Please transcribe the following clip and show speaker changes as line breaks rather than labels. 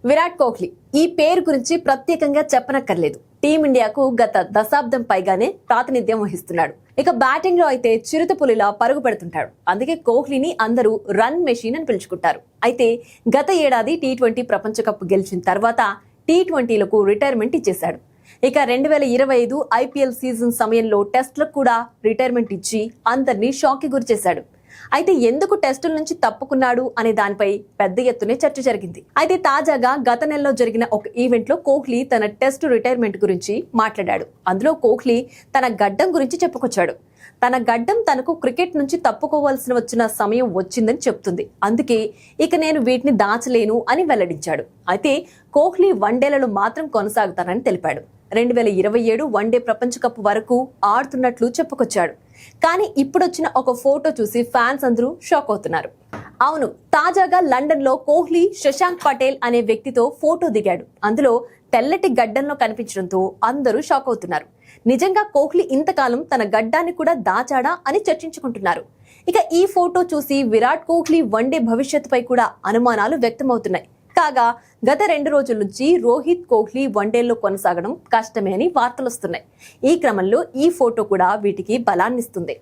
విరాట్ కోహ్లీ ఈ పేరు గురించి ప్రత్యేకంగా చెప్పనక్కర్లేదు. టీమిండియాకు గత దశాబ్దం పైగానే ప్రాతినిధ్యం వహిస్తున్నాడు. ఇక బ్యాటింగ్ లో అయితే చిరుతపులిలా పరుగు పెడుతుంటాడు. అందుకే కోహ్లీని అందరూ రన్ మెషిన్ అని పిలుచుకుంటారు. అయితే గత ఏడాది టీ20 ప్రపంచ కప్ గెలిచిన తర్వాత టీ20లకు రిటైర్మెంట్ ఇచ్చేశాడు. ఇక 2025 ఐపీఎల్ సీజన్ సమయంలో టెస్టులకు కూడా రిటైర్మెంట్ ఇచ్చి అందరినీ షాక్ కి గురిచేశాడు. అయితే ఎందుకు టెస్టుల నుంచి తప్పుకున్నాడు అనే దానిపై పెద్ద ఎత్తునే చర్చ జరిగింది. అయితే తాజాగా గత నెలలో జరిగిన ఒక ఈవెంట్ లో కోహ్లీ తన టెస్ట్ రిటైర్మెంట్ గురించి మాట్లాడాడు. అందులో కోహ్లీ తన గడ్డం గురించి చెప్పుకొచ్చాడు. తన గడ్డం తనకు క్రికెట్ నుంచి తప్పుకోవాల్సిన వచ్చిన సమయం వచ్చిందని చెప్తుంది. అందుకే ఇక నేను వీటిని దాచలేను అని వెల్లడించాడు. అయితే కోహ్లీ వన్డేలలో మాత్రం కొనసాగుతానని తెలిపాడు. 2027 వన్డే ప్రపంచ కప్ వరకు ఆడుతున్నట్లు చెప్పుకొచ్చాడు. కానీ ఇప్పుడొచ్చిన ఒక ఫోటో చూసి ఫ్యాన్స్ అందరూ షాక్ అవుతున్నారు. అవును, తాజాగా లండన్ లో కోహ్లీ శశాంక్ పటేల్ అనే వ్యక్తితో ఫోటో దిగాడు. అందులో తెల్లటి గడ్డంలో కనిపించడంతో అందరూ షాక్ అవుతున్నారు. నిజంగా కోహ్లీ ఇంతకాలం తన గడ్డాన్ని కూడా దాచాడా అని చర్చించుకుంటున్నారు. ఇక ఈ ఫోటో చూసి విరాట్ కోహ్లీ వన్డే భవిష్యత్తుపై కూడా అనుమానాలు వ్యక్తమవుతున్నాయి. కాగా గత 2 రోజుల నుంచి రోహిత్ కోహ్లీ వన్డేల్లో కొనసాగడం కష్టమే అని వార్తలొస్తున్నాయి. ఈ క్రమంలో ఈ ఫోటో కూడా వీటికి బలాన్నిస్తుంది.